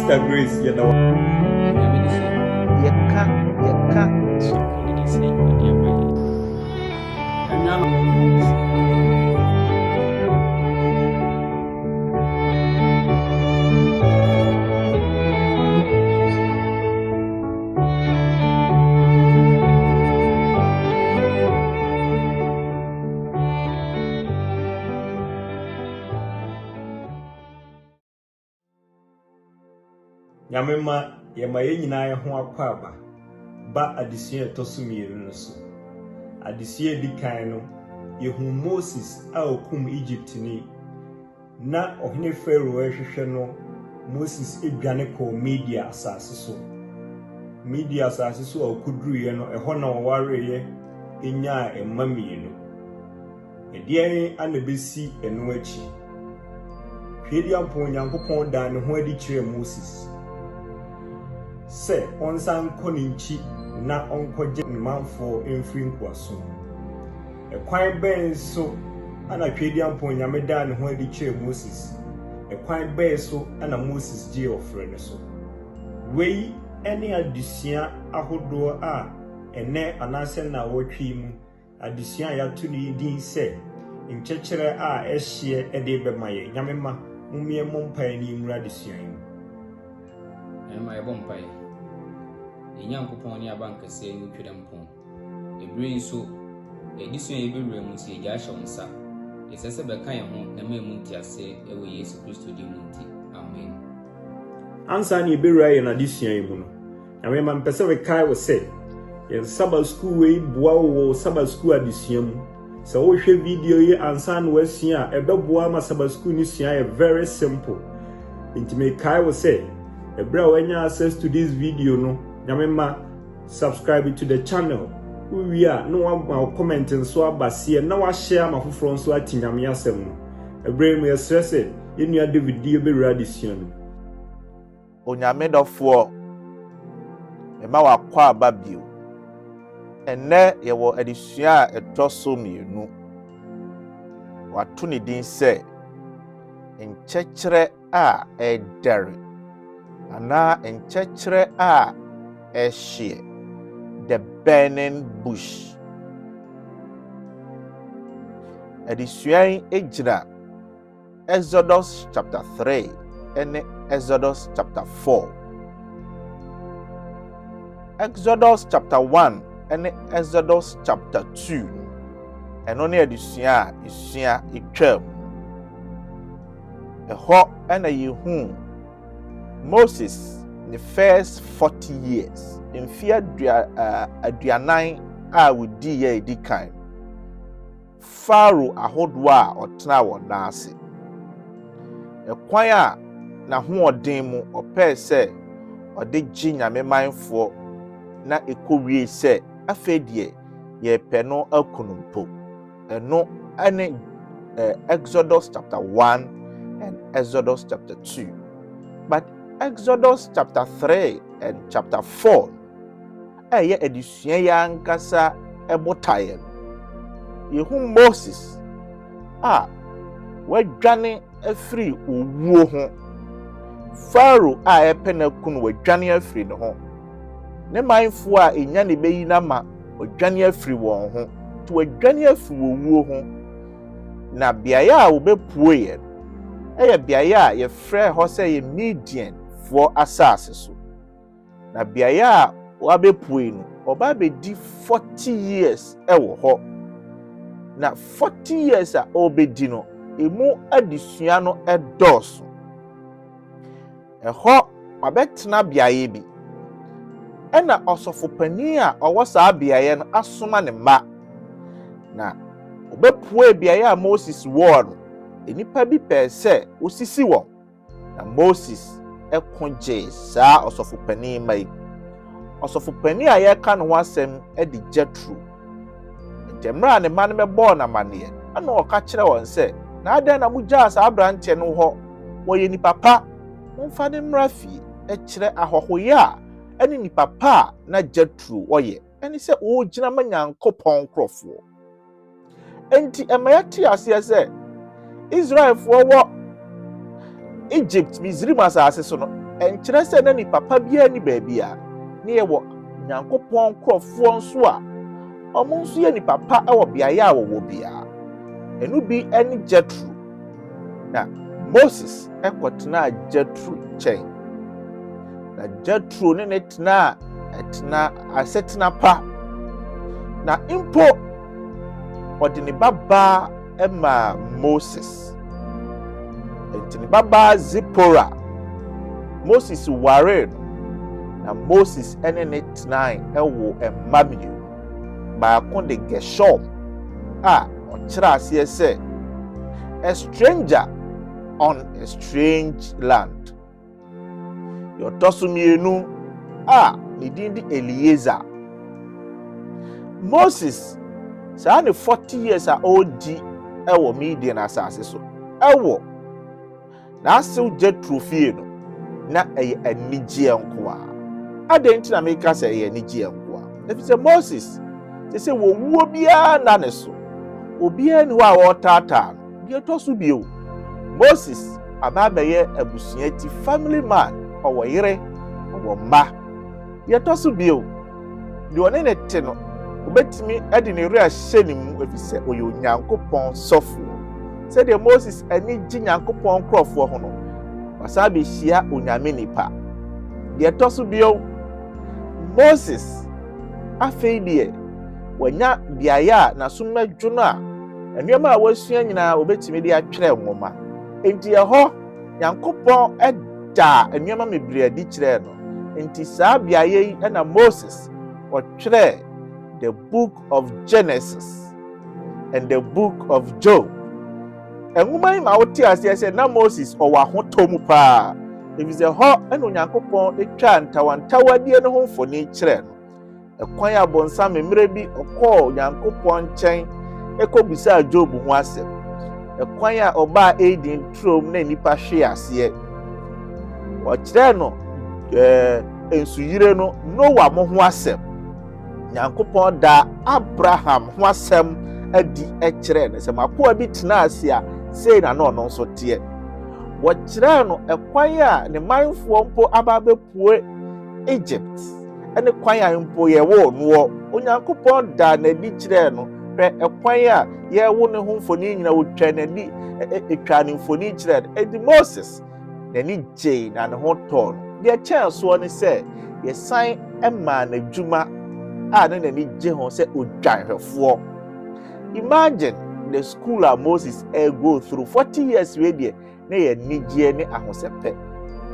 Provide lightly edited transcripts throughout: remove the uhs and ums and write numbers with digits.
Sister Grace, you know. Yamema yema yenyina ho akwaba ba adesua etosumiru no so adesua dikan no yehu Moses a okum Egypt ni na ohene Pharaoh ehwehwe no Moses edwane ko media asase so okudruye no eho na owareye enya emamienu edien anabesi eno achi hwedi ampon Nyankopon dan ne ho adi kire Moses se onsan koninchi na onkoje nmanfo emfiri nkwaso ekwan ben so ana twedi ampon Nyameda ne ho adi kire Moses ekwan ben so ana Moses je ofre ne so wei ene adisia ahodo a ene anase na wotwi mu adisia ya to ni din se nkyekere a ehye ede bemaye Nyamema mumie mompai ni mura adisia yi Ema ebompai Nyankopon ni abankase ni twedempon ebire nso edison ebewura mu ti eja ahye onsa esese beka ye ho na ma mu ntiase ewe Yesu Kristo di mu nti amen ansa ni ebewura ye na adisia yi mu no Nyamema mpese we kai wo se ye Sabbath school we boa wo Sabbath school adisia mu se wo hwe video yi ansa na wasia ebeboa ma Sabbath school ni sia ye very simple intime kai wo se ebra wanya access to this video no Nyamema subscribe to the channel we are no one comment so abase na wa share ma foforo so atinyame asem no ebra mu stress enua David die be radisua no onyame dofo ema wakwa ababio enne yewo adisua etoso mienu watu ni din se nkyekere a edere ana nkyekere a ehye the burning bush adisua ejira Exodus chapter 3 and Exodus chapter 4 Exodus chapter 1 and Exodus chapter 2 and only adisua isua etwam eho and yehu Moses the first 40 years in fear aduanan a wodi ye edikan Pharaoh ahodwa otena wonase ekwan a na hoodin mu opɛ sɛ ɔde gye Nyame manfo na ekowie sɛ afedie ye pɛ no akunumpo eno ane Exodus chapter 1 and Exodus chapter 2 but Exodus chapter 3 and chapter 4 eye edisua ya nkasa ebotaye yehu Moses wadwane afiri owuo ho Pharaoh epena kunu wadwane afiri ne ho ne manfo a enya ne beyi na ma wadwane afiri won ho to wadwane afiri owuo ho na biaye a obepuoye eye biaye a ye frɛ ho sɛ ye Midian for asase so na biaye a wabepue no oba bedi 40 years ewo ho na 40 years a obedi no emu adisua no edoso eho wabetena biaye bi ena osofopani a owosa biaye no asoma ne ma na obepue biaye a Moses wo no enipa bi pese osisi wo na Moses ekonje saa osofopani mai osofopani a yeka no wasem edi Jethro Temra ne man me born amane ana oka kire won se na adan na mugya saa brante no ho wo ye ni papa mfa ne mrafi e kire ahohoye a ene ni papa na Jethro wo ye ene se o gina manyankopon krofo enti emayati ase se Israel fo wo Egypt Misrim asase so no enkyerɛ sɛ na ni papa bia ni baabi a ne yɛ wɔ Nyankopɔn nkurɔfoɔ nso a ɔmo nso yɛ ni papa wɔ beaeɛ a wɔwɔ bia ɛnu bi ne Jethro na Moses kɔtena Jethro nkyɛn na Jethro ne tena asetena pa na mpo ɔde ne babaa ma Moses enti ne babaa Zipporah Moses ware no na Moses ne tena ɛwɔ mma mmienu baako de Gershom a ɔkyerɛ aseɛ sɛ a stranger on a strange land. Yɔtɔ mmienu a ne din de Eliezer. Moses saa ne 40 years a ɔdi ɛwɔ Midian asase so ɛwɔ na asew Jethro fie no na ɛyɛ anigyeɛ nko a adɛn nti na meka sɛ ɛyɛ anigyeɛ nko a ɛfiri sɛ Moses sɛ wɔwuo biara na ne so obiara ni hɔ a wɔtaataa no deɛ ɛtɔ so bio Moses ababɛyɛ abusua ti family man ɔwɔ yere ɔwɔ mma deɛ ɛtɔ so bio deɛ ɔne ne te no obetumi de ne werɛ ahyɛ ne mu ɛfiri sɛ ɔyɛ Onyankopɔn sɔfoɔ sɛdeɛ Moses ani gye Nyankopɔn nkurɔfoɔ ho no wasan bɛhyia Onyame nipa deɛ ɛtɔ so bio Moses afei deɛ wanya beaeɛ a n'asommadwo no a nneɛma a wasua nyinaa obetumi de atwerɛ nwoma enti ɛhɔ Nyankopɔn ɛda nneɛma mebree adi kyerɛ no enti saa beaeɛ yi ɛna Moses ɔtwerɛ the book of Genesis and the book of Job. Nwoma yi ma wote aseɛ sɛ na Moses ɔwɔ ahotɔ mu paa ɛfiri sɛ hɔ ɛna Onyankopɔn etwa ntawantawadeɛ no ho mfoni kyerɛ no ɛkwan a bɔnsam mmerɛ bi ɔkɔɔ Nyankopɔn nkyɛn ɛkɔbisa Job ho asɛm ɛkwan a ɔbaa Eden trom na nipa hwe aseɛ ɔkyerɛ no nsuyire no Noah mo ho asɛm Nyankopɔn da Abraham ho asɛm adi ɛkyerɛ no sɛ makoa bi tena ase a sei na no nso teɛ wɔkyerɛ no ɛkwan a ne manfoɔ mpo aba bɛpue Egypt ɛne kwan a mpo yɛwɔ noɔ Onyankopɔn da n'adi kyerɛ no hwɛ ɛkwan a yɛwo ne ho mfoni nyina wotwa n'ani etwa ne mfoni kyerɛ no edi Moses n'ani gye na ne ho tɔ no deɛ kyɛn soɔ ne sɛ yɛsan ɛma n'adwuma a ne n'ani gye ho sɛ odwanhwɛfoɔ. Imagine the school that Moses go through 40 years wey deɛ na yɛ nigye ne ahosɛpɛ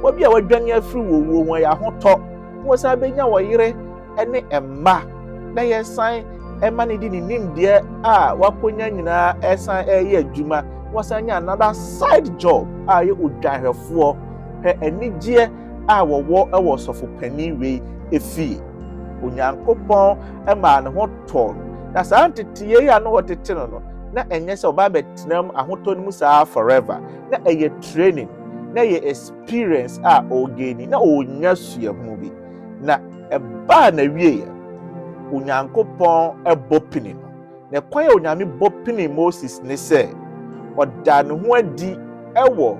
obi a wadwane afiri wɔwuo ho yɛ ahotɔ wɔn san benya wɔ yere ne mma na yɛ san ɛma ne di ne nimdeɛ a wakonya nyinaa ɛsan ɛyɛ adwuma wɔn san nya another side job a yɛ odwanhwɛfoɔ hwɛ anigye a wɔwɔ ɛwɔ sɔfopanin wei efie Onyankopɔn ɛma ne ho tɔ na saa ntete yi a no wɔtete no na ɛnyɛ sɛ ɔba bɛtena mu ahotɔ no mu saa forever na ɛyɛ training na ɛyɛ experience a ɔgɛni na ɔnya suahu bi na ɛbaa na wie Onyankopɔn ɛbɔ pini no na kwan a Onyame bɔ pini Moses ne sɛ ɔda ne ho adi ɛwɔ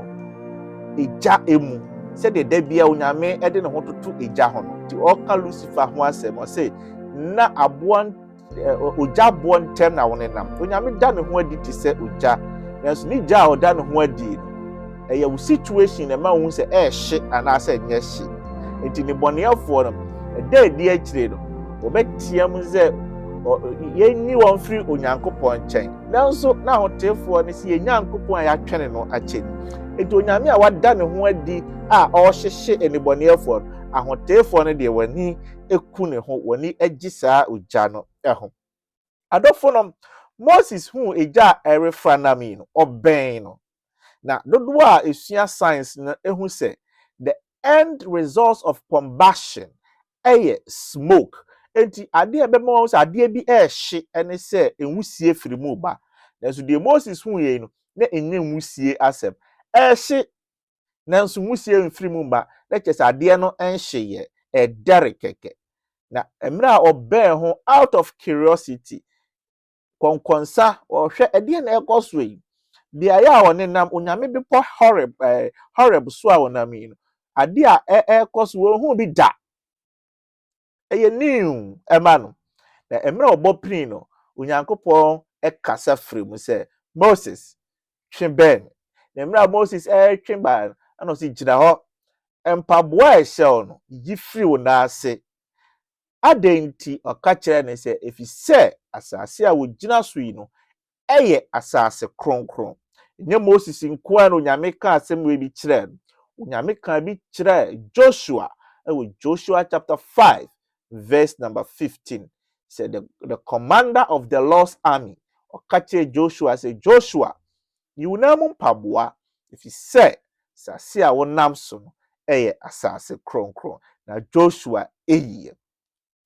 egya emu sɛdeɛ da bia Onyame ɛde ne ho toto egya ho no nti ɔka Lucifer ho asɛm ɔsɛ na aboa ogya boɔ ntɛm na wɔnenam Onyame da ne ho adi te sɛ ogya nanso ne gya a ɔda ne ho adi no ɛyɛ wo situation na ma wo sɛ ɛhye anaasɛ nyɛ hye nti ne bɔneɛfoɔ no ɛda adi akyire no wɔbɛtia mu sɛ yɛnyi wɔn firi Onyankopɔn nkyɛn nanso na ahotefoɔ no sɛ Nyankopɔn a yɛatwene no akyɛ ni nti Onyame a wada ne ho adi a ɔhyehye anibɔneɛfoɔ no ahotefoɔ no deɛ wani eku ne ho wani agyi saa ogya no ɛho adɔfo no Moses hu egya a ɛrefa nam yi no ɔbɛn no na dodoɔ a esua science no ehu sɛ the end result of combustion ɛyɛ smoke enti adeɛ bɛma wɔn sɛ adeɛ bi ɛhye ɛne sɛ enwusie firi mu ba nanso deɛ Moses hu yɛ no na enye nwusie asɛm ɛhye nanso nwusie mfiri mu ba na kyerɛ sɛ adeɛ no ɛnhye yɛ ɛdɛre kɛkɛ na mmerɛ a ɔbɛn ho out of curiosity kɔnkɔnsa ɔhwɛ ɛdeɛ na ɛkɔ so yi beaeɛ a ɔnenam Onyame bepɔ Horeb so a ɔnam yi no ade a ɛkɔ so wo hu bi da eye new ema no na emre obo pin no onyankopon kasa frɛ mu sɛ Moses twe ben na emre Moses twe ban ana si gyina hɔ empaboa ɛhyɛw no yi free wo na ase adenti ɔka kyerɛ ne sɛ efisɛ asase a wo gyina so yi no ɛyɛ asase kronkron nye Moses nkoa no nyame ka asɛm we bi kyerɛ no nyame ka bi kyerɛ Joshua ɛwɔ Joshua chapter 5 verse number 15 said the commander of the Lord's army okache Joshua say Joshua you na mo mpaboa if you say asase a wonam so no eye asase kronkron na Joshua eyi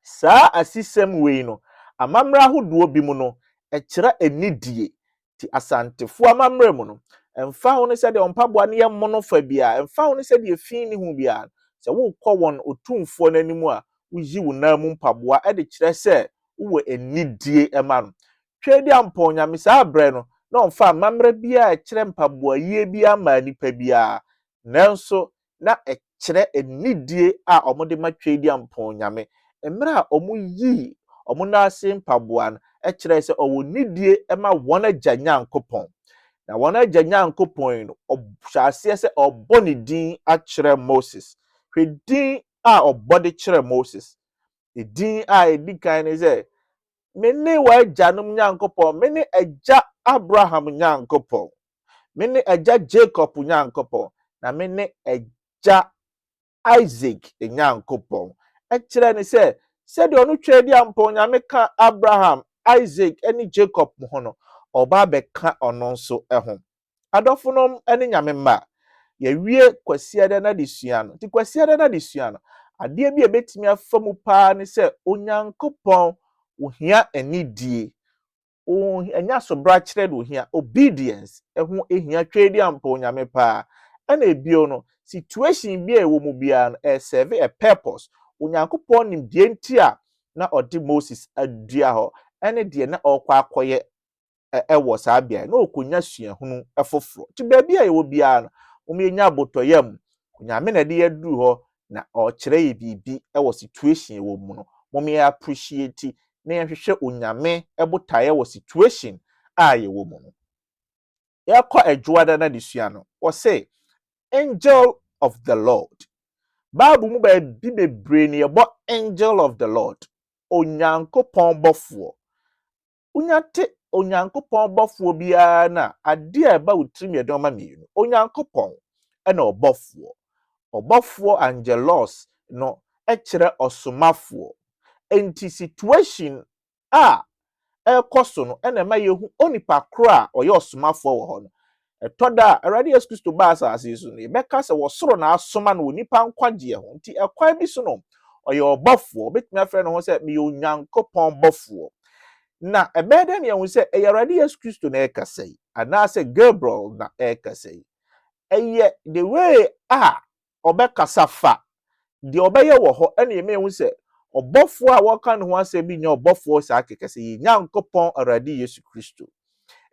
saa asisem wei no amamra hodo bi mu no ekira enidie ti asantefo amamra mu no emfa ho ne se de mpaboa ne yem no fa bia emfa ho ne se de efin ne hu bia se wo kɔ won otumfo n'animu a wuyi wo na mu mpaboa e de kire se wo enidie ema no twedi ampo nyame saa bre no na onfa mamra bia e kire mpaboa yie bia ma nipa bia nanso na e kire enidie a omode ma twedi ampo nyame emre a omuyi omuna ase mpaboa no e kire se owo nidie ema won agya nyankopon na won agya nyankopon no obhase se oboni din a kire Moses hwedin a obode kire Moses edin a edikan ne se mene wa agyanum nyankopon mene agya Abraham nyankopon mene agya Jacob nyankopon na mene agya Isaac nyankopon ekire ne se de onu twedi ampon nyame ka Abraham Isaac eni Jacob ho no oba be ka ono nso ho adofonom eni nyame ma ye wie kwasiade na desua no ti kwasiade na desua no ade bi ebetimi afamu pa ne se onyankopon ohia enidie enya so bra kire do ohia obedience eho ehia twedi ampon nyame pa ana ebio no situation bi a ewo mu bia no serve a purpose onyankopon nim die ntia na odi Moses adua ho ene die na okwa akoye ewo saa bia na okonya suahunu efoforo ti ba bia ewo bia no omienya abotoyam onyame na de yadu ho na o kire ye bibi ewo situation ewo mu no momme appreciate na yehwehwe onyame ebotaye wo situation a yewo mu no yakọ adwuada na desua no wo say angel of the Lord Bible mu ba bi bebre ne yebo angel of the Lord onyankopon bofo unyate onyankopon bofo bia na ade a ba wutrim yedon ma mienu onyankopon na obofo angelos no ekire osomafo enti situation a ekoso no na ma yehu onipa kro a oye osomafo wo ho no etoda Awurade Yesu Kristo ba asase so no beka se wo soro na asoma no onipa nkwaje ho nti ekwan bi so no oye obofo betumi afre no ho se me onyankopon bofo na ebede ne yehu se Awurade Yesu Kristo na ekasai ana se Gabriel na ekasai eye the way a obekasa fa de obeye wo ho ene yehu se obofo a woka no ho ase bi nya obofo sa akekase yi nyankopon Awurade Yesu Kristo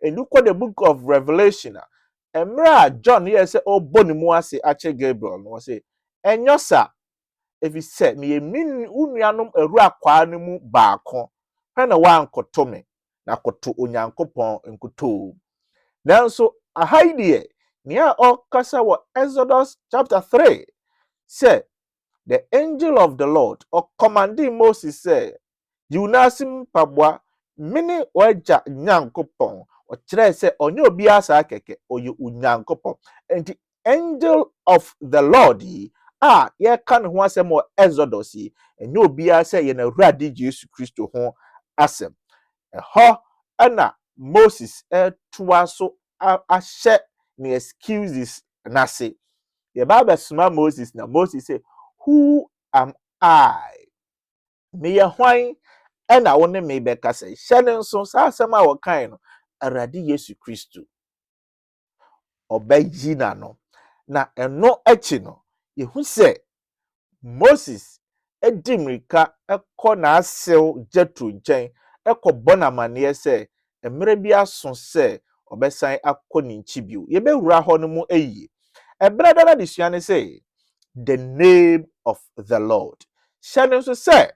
and look at the book of Revelation emra John here say oboni mu ase ache Gabriel no say enyosa if he said me min unuanom eru akwa no mu baako na wa ankoto me na koto onyankopon nkoto nanso ahaidie nia okasa wo Exodus chapter 3 say the angel of the Lord or commanding Moses said you nasim pabwa mini waja nyankopon o kire se onye obi asa keke oye unyankopon and the angel of the Lord ye kan ho asem o Exodus enye obi asa ye na Awurade Jesus Kristo ho asem ho ana Moses toa so ahye ne excuses na say the Bible sma Moses na Moses say who am I me ye hwan ena wo ne me beka say hyene nso saa asem a wo kan no Awurade Yesu Kristo obayi na no na eno echi no yehu se Moses edimrika ekọ na asew Jetro nchen ekọ bonamane se emre bi aso se obesan akọ ni nchi bio ye bewura ho no mu eyi ebrada na desua ne se the name of the Lord. Shane so say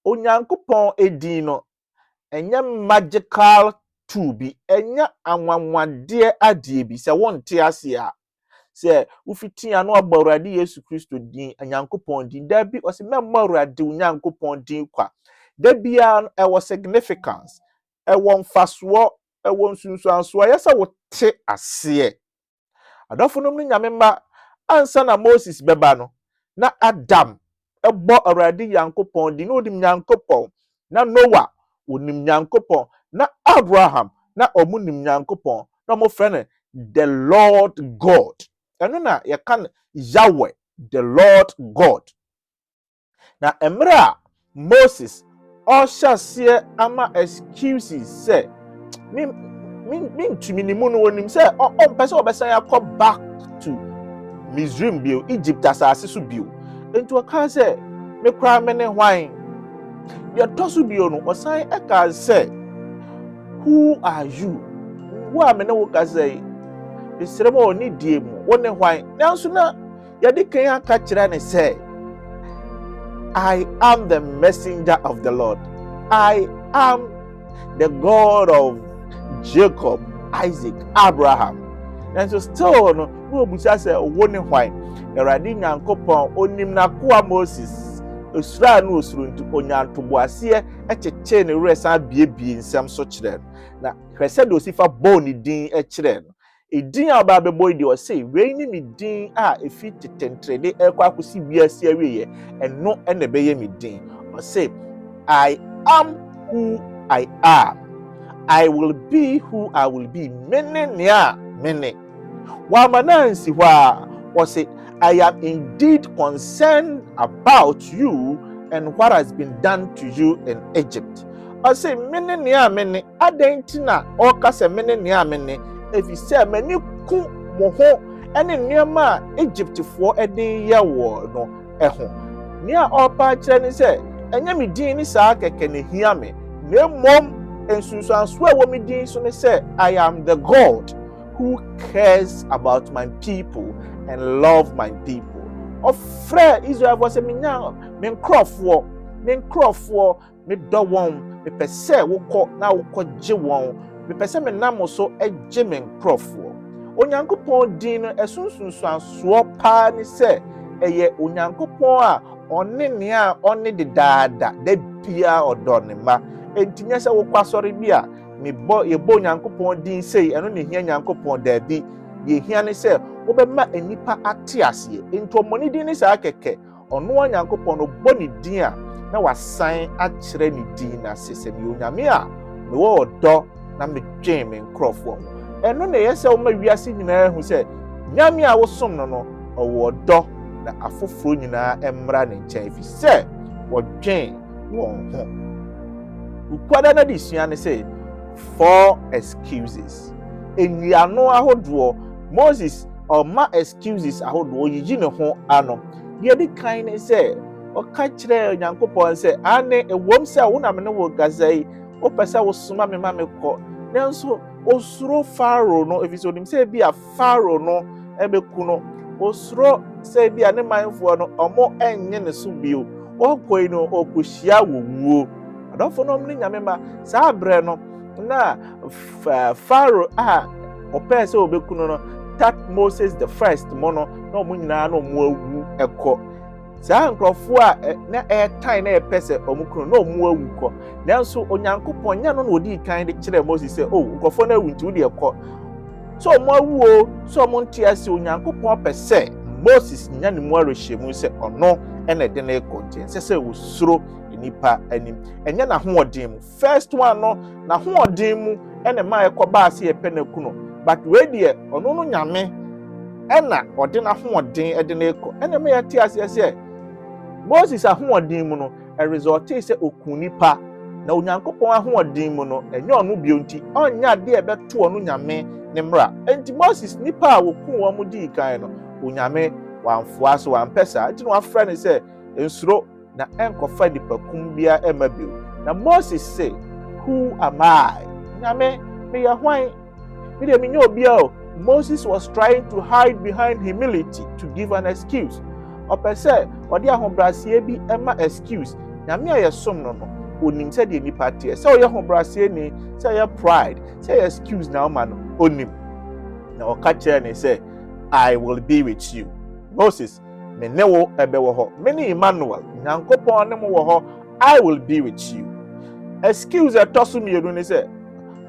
onyankopon edin no enya magical tool bi enya anwanwade adie bi se wonte ase a se ufiti ano aborade Yesu Kristo din anyankopon din da bi o se memma awurade onyankopon din kwa da bia e was significance e won faso e won sunsuanso yesa wote ase adofo no nyame mma ansa na Moses beba no na Adam ebo awurade yankopon din no dim yankopon na Noah onim nyankopon na Abraham na omunim nyankopon na mo frene the Lord God eno na ye kan Yahweh the Lord God na emra Moses oshase ama excuses say min tuminimu no wonim say on person obesan yakọ back to Misraim bio Egypt asase so bio ento ka say me kra me ne hwan the tosu bio no osan eka say who are you who am na wo ka say bisremo oni die mu wo ne hwan nanso na ye de kan aka kire ne say I am the messenger of the Lord. I am the God of Jacob, Isaac, Abraham. And so still no busa say wo ne hwan erade nyankopon onim na koa Moses osura no osuru ntu onyantoboase echeche ne resa biebie nsam so kire na hwese do sifa boni din kire no edin aba beboy de o say we ni mi din a efi tetentrede ekwa akosi wiase awiye eno ene beye mi din o say I am who I am. I will be who I will be. Many. Wamanansi wa was say I am indeed concerned about you and what has been done to you in Egypt. I say many adentina or kase many if you say many ku moho any niama Egypt for eden ya wo no eho nia opa kire ni say enya mi din ni saa keke ne hia me na mom ensunsuanso a wo mi din so ne say I am the God who cares about my people and love my people. Of frere Israel was a minya me nkrofo me do won me pese wo kọ na wo kọ je won me pese me nam so eje me nkrofo. Onyankopon din no esunsunsuanso pa ni se eye onyankopon a onne ne a onne de daada da bia odo ne ma entinya se wo kwasori bia me bo ye bo onyankopon din sei eno ne hia onyankopon da bi ye hia ne se wo be ma enipa ate ase ento moni din ne sa keke ono onyankopon no bo ne din a na wasan akire ne din na sese me onyame a me wo odo na me dwen me nkrofo eno ne yese wo ma wiase nyina hu se nyame a wo som no no owo odo na afoforo nyina emra ne nchen fi se wo dwen won ho ukwada na disua ne se 4 excuses enyiano ahodo Moses ma excuses ahodo yiji ne ho ano ye di kan ne se o ka kire Nyankopon se ane ewom se wo na me ne wo gazai o pese wo soma me ma me ko nanso osuro Pharaoh no efiso nim se bia Pharaoh no ebeku no osuro se bia ne manfo no omo enye ne so bio okoi no okohia wowuo adofo no mni nyame ma saa bre no na Pharaoh opese obeku no that Moses the first mono no munyina no mo awu eko saa nkrofo a na time na epese omukunu no mo awu ko nanso onyankopon nya no na odi kan de kire Moses say nkrofo na awu nti odi eko so mo awu o so mo ntiase onyankopon pese Moses nya ne mo arehemu se ono ene de na ekonten se wosuro nipa anim enye na hoodin mu first one no na hoodin mu ene ma ekoba ase epenaku no but we die ono no nyame ena ode na hoodin ede na eko ene ma yati ase Moses ahoodin mu no a result is okun nipa na onyankopon ahoodin mu no enye ono bio nti onya de ebeto ono nyame ne mra enti Moses nipa a wokun wo mu di kan no onyame wanfoa so wampesa enti no afra ne se ensuro na enkofa dipakum bia emabio na Moses say who am I nyame me ya hwan me de obi o Moses was trying to hide behind humility to give an excuse opese odi ahobrasie bi ema excuse nyame ayesom no no onim se de nipa tie se oye ahobrasie ni se ye pride se ye excuse na ma no onim na oka kire ne se I will be with you. Moses me ne wo ebe wo ho me ni Emmanuel nyankopon ne mo wo ho I will be with you. Excuse etosu mienu ne se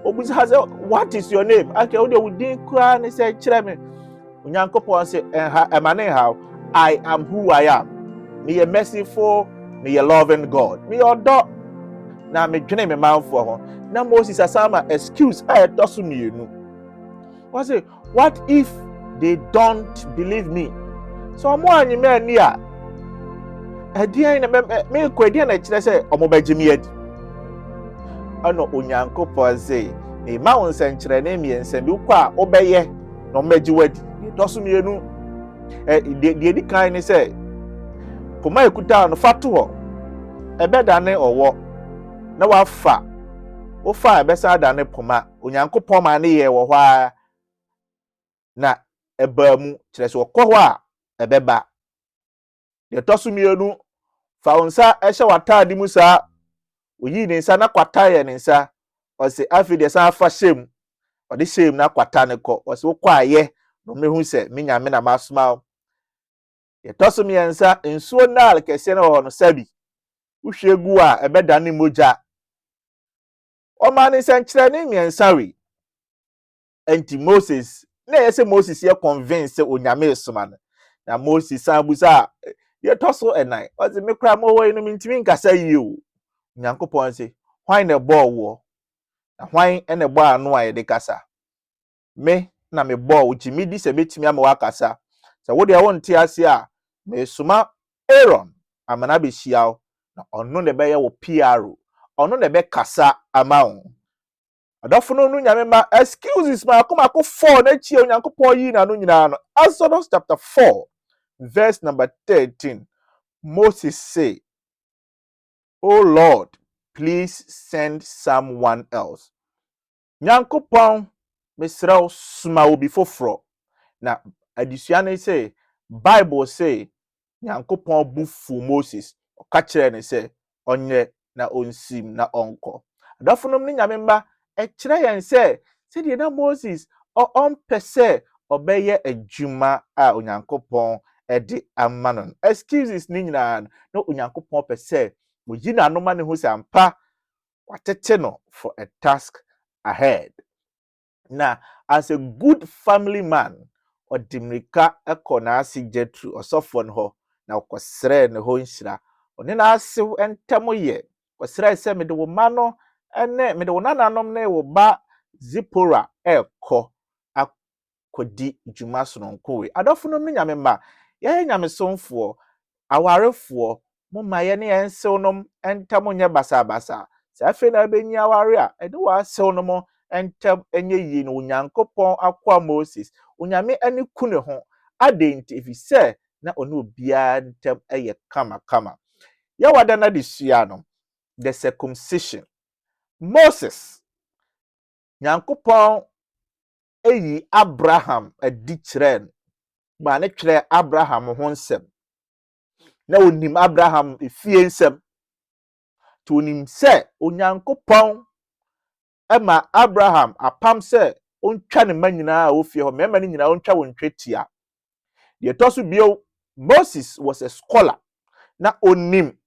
obuzi ha say what is your name? Okay, wo de wudin kura ne say kire me. Nyankopon say emane how I am who I am. Me a merciful, me a loving God. Me odo na me dwene me manfo ho. Na Moses asama excuse etosu mienu. What if they don't believe me? So mo anyi me ani a edian na me kwadi na kire say omobagimi adi ano onyankopon say e ma won senkire na emiense bi kwa obeye na omaji wadi doso mienu de di kan ni say poma ekuta no fato ho ebeda ne owo na wafa ofa ebesa da ne poma onyankopon ma ne ye wo ho a na eba mu kire say okọ ho a ebeba de toso mienu fa unsa ehye watade mu sa oyi ne nsa na kwata ye ne nsa o se afi de sa fa shem o de shem na kwata ne ko o se wokọ aye no mehu se me nyame na masoma de toso miensa nsuo nal kese na ho no sabi uhwegu a ebeda ne moja o ma ne senkire ne miensa we anti Moses na yese Moses ye convince onyame esoma na Moses abusa ye toso enai o se me kra mo wo inu mintimi nkasa yi o nyankopon se hwan na ball wo na hwan ene ball anu aye de kasa me na me ball ujimi di se metimi ama wakasa se wo de won tie ase a me suma Aaron amana be hia na onu ne be ye wo PRO onu ne be kasa ama wo adofunu nu nyame ma excuses ma akoma ko 4 na chi onyankopon yi na no nyina no Exodus chapter 4 verse number 13 Moses say, "Oh Lord, please send someone else." Nyankopon mesrao suma obi foforo. Na adisua ne say Bible say Nyankopon bufu Moses oka kire ne say onye na onsim na onko. Adofonom ne nyame mba e kire yen say se de na Moses onpese obeye adwuma a Onyankopon edi amanon. Excuses ni nyina no Onyankopon pese oyi na anoma ne ho sampa watete no for a task ahead. Na as a good family man odimrika ekona asi Jetro osofo no ho na okosre ne ho nhira one na asew entamo ye kosre se me de wo ma no ene me de wo nananom na wo ba Zipora ekọ akodi dwuma so no nkowe adofonom ne nyame ma ye nyame somfo awarefo mo ma ye ne ensewnom entamo nye basa basa sa afi na benyi aware a ede wa asewnom entem enye yi no Onyankopon akwa Moses onyame ani ku ne ho adenti se na ono bia ntem eye kama ya wada na de sua no the circumcision Moses Nyankopon eyi Abraham adi kire ma ne kire Abraham ho nsem na onim Abraham efie nsem to onim se Onyankopon ema Abraham apam se ontwa ne ma nyina a ofie ho mema ne nyina ontwa wontwetia de toso bio Moses was a scholar na onim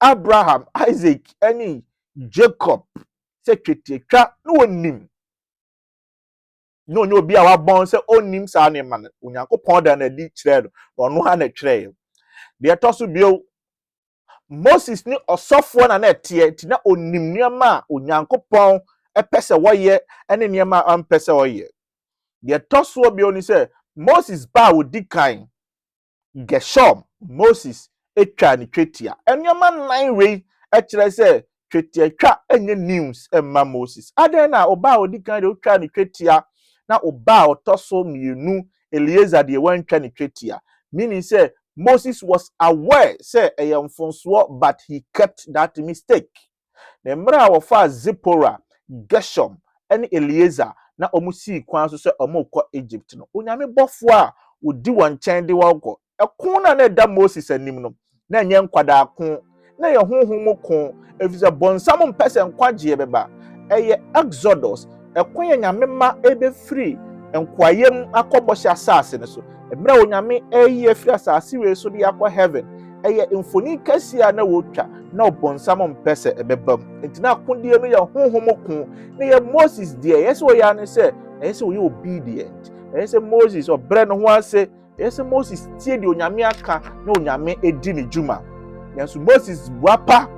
Abraham Isaac ani Jacob se twetiatwa na onim no nyo bi a wabon se onim sa ne man Onyankopon da na di kire no no ha na twire de toso bio Moses ni osofo na etie ti na onim niam Onyankopon epese woye ene niam ampese woye de toso bi oni se Moses ba odi kan Gershom Moses etwa ni twetia eniam 9 wei ekire se twetia twa enye news emma Moses aden na oba odi kan de otwa ni twetia na oba otoso mienu Eliezer de wantwa ni twetia meaning say Moses was aware say mfonso but he kept that mistake. Na mra wofa Zipporah, Gershom, and Eliezer na omusi kwan so say omukọ Egypt no. Onyame bofo a wodi wɔn nkyɛn de wɔkɔ ɛko na ɛda Moses anim no na ɛnyɛ nkwadaa ko na yɛ honhom ko efisɛ bɔnsam mpɛ sɛ nkwagye bɛba ɛyɛ Exodus ɛko yɛ nyame ma ebefiri nkwayem akɔbɔhyɛ asase no so ebra onyame ɛyi efiri asase wei so de akɔ heaven ɛyɛ mfoni kɛse na wotwa na bɔnsam mpɛ sɛ ɛbɛbam nti na akondie no yɛ honhom ko na yɛ Moses deɛ yɛsɛ ɔyɛ ne sɛ ɛyɛ ɔyɛ obedient ɛyɛ sɛ Moses ɔbrɛ no ho ase ɛyɛ sɛ Moses tie de onyame aka na onyame edi ne dwuma nanso Moses buapa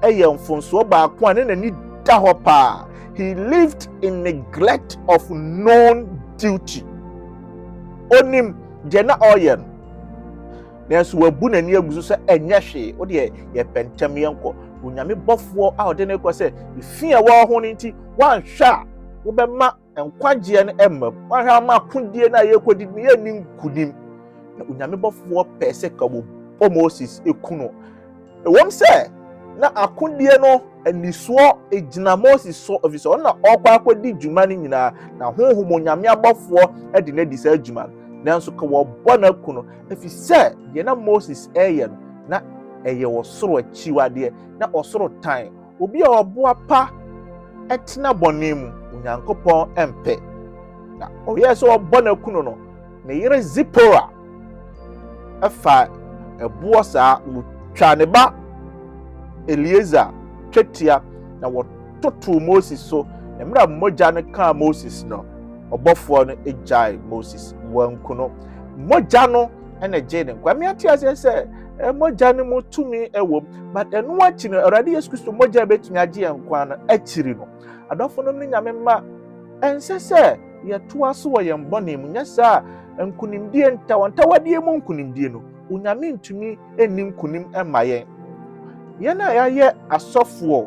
ɛyɛ mfonso baako a ne nani da hɔ paa. He lived in neglect of known duty. Onim jena oyen. Nanso wabu nani aguso sɛ ɛnyɛ hwee. O de yɛ pɛntɛm yɛnkɔ. Onyame bɔfoɔ a ɔde ne kɔ sɛ ifi a wɔ ho no nti wanhwɛ a wobɛma nkwagye no ɛmam. Wanhwɛ ama akondie na yɛkɔdi ne yɛni nkunim. Na onyame bɔfoɔ pɛ sɛ kabo Moses ekuno. Ɛwɔm sɛ na akondie no anisoɔ egyina Moses so ofisɛ ɔno na ɔkɔ akɔdi dwuma no nyinaa na honhom onyame abɔfoɔ ɛde ne di saa dwuma no nanso ka wɔbɔ no aku no efisɛ deɛ na Moses ɛyɛ no na ɛyɛ ɔsoro akyiwadeɛ na ɔsoro tan obi a ɔboa pa ɛtena bɔne mu Onyankopɔn ɛmpɛ na ɔyɛ sɛ ɔbɔ no aku no ne yere Zipora ɛfa ɛboɔ saa wotwa ne ba Eliezer twetia na wɔtoto Moses so na mra mogya no ka Moses no ɔbɔfoɔ no egyae Moses wanku no mogya no ɛna gye ne kwa me ate ase sɛ mogya no mu tumi ɛwɔ but ɛno akyi no Awurade Yesu Kristo mogya betumi agye nkwa no akyiri no adɔfo no nyame ma ɛnsɛ sɛ yɛtoa so wɔ yɛn bɔne mu nyɛ saa nkunimdie ntawantawadie mu nkunimdie no onyame ntumi ɛni nkunim ɛma yɛn yɛna yɛayɛ asɔfoɔ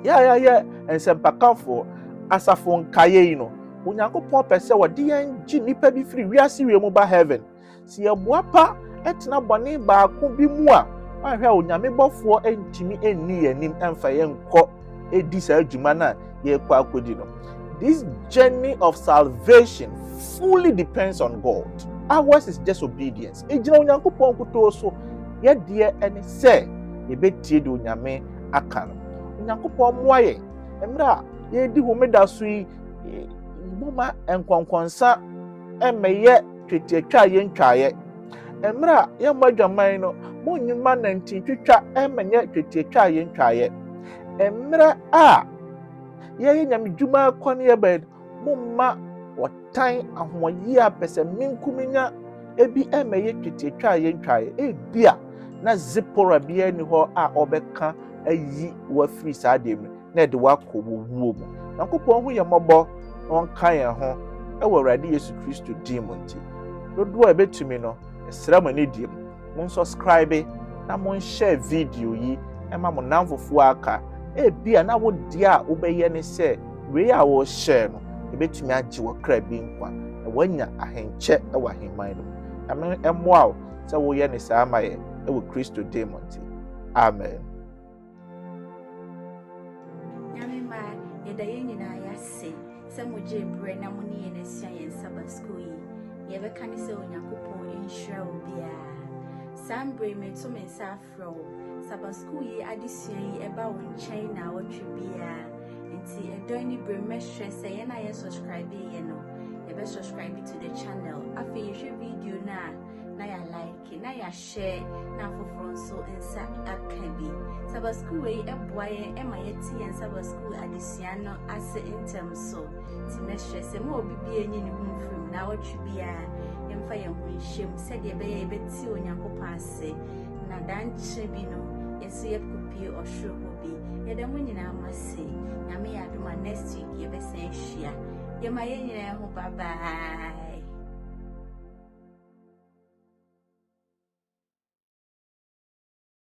yɛayɛ nsɛmpakanfoɔ asafo nkaye yi no Onyankopɔn pɛ sɛ wɔde yɛn gye nipa bi firi wiase wie mu ba heaven si yɛboa pa ɛtena bɔne baako bi mu a ahwɛ onyame bɔfoɔ ɛntimi ɛnni yɛnim ɛmfa yɛnkɔ ɛdi saa adwuma no a yɛkɔ akɔdi no. This journey of salvation fully depends on God. Ours is just obedience. Egyina Onyankopɔn kutoo so yɛdeɛ ɛne sɛ yɛbɛtie de onyame aka no. Onyankopɔn mmoa yɛn mmerɛ a yɛdi homeda so yi boma nkɔnkɔnsa ɛmɛyɛ twetiatwa yɛntwaeɛ mmerɛ a yɛmmɔ adwaman no monyima nantintwitwa ɛmɛnyɛ twetiatwa yɛntwaeɛ mmerɛ a yɛyɛ nyame dwuma kɔ ne yɛbɛn momma wɔtan ahoɔyi a pɛsɛ menkuminya ebi ɛmɛyɛ twetiatwa yɛntwaeɛ ebia na Zipora bia ni hɔ a ɔbɛka ayi wafiri saa dem na de wakɔ wuo mu Nyankopɔn ho yɛ mmɔbɔ na ɔnka yɛn ho ɛwɔ Awurade Yesu Kristo din mu nti dodo a ɛbɛtumi no ɛsrɛ mo ne diem mo subscribe na mo share video yi ɛma mo namfofoɔ aka ebia na wo dia a wobɛyɛ ne sɛ wei a wo share no ɛbɛtumi agye wɔ kra bi nkwa na wanya ahenkyɛ ɛwɔ ahemman no na me ɛmoa wo sɛ woyɛ ne saa ma yɛ ɛwɔ Kristo din mu nti amen. Yɛda yɛn nyinaa yɛase sɛ mogye brɛ na mo ne yɛn asua yɛn Sabbath school yi yɛbɛka ne sɛ Onyankopɔn nhyira wo biara saa mbrɛ meto me nsa afrɛ wo Sabbath school yi adesua yi ɛba wo nkyɛn na wɔtwe biara nti ɛdɔn ne brɛ mɛhwɛ sɛ yɛn a yɛ subscribe yɛ no yɛbɛ subscribe to the channel afei yɛhwɛ video na ya like na ya share na foforo nso nsa aka bi Sabbath school yi ɛboa yɛn ɛma yɛte yɛn Sabbath school adesua no ase ntem so ti mɛhwɛ sɛ mo obi bi enyi ne ho mfiri na wɔtwe bia yɛmfa yɛn ho nhyɛm sɛdeɛ ɛbɛyɛ yɛbɛte Onyankopɔn ase na dankyɛ bi no yɛso yɛkopie ɔhoro hɔ bi yɛda mo nyinaa mase nyame yɛ adom a next week yɛbɛsan hyia yɛma yɛn nyinaa ho bye bye.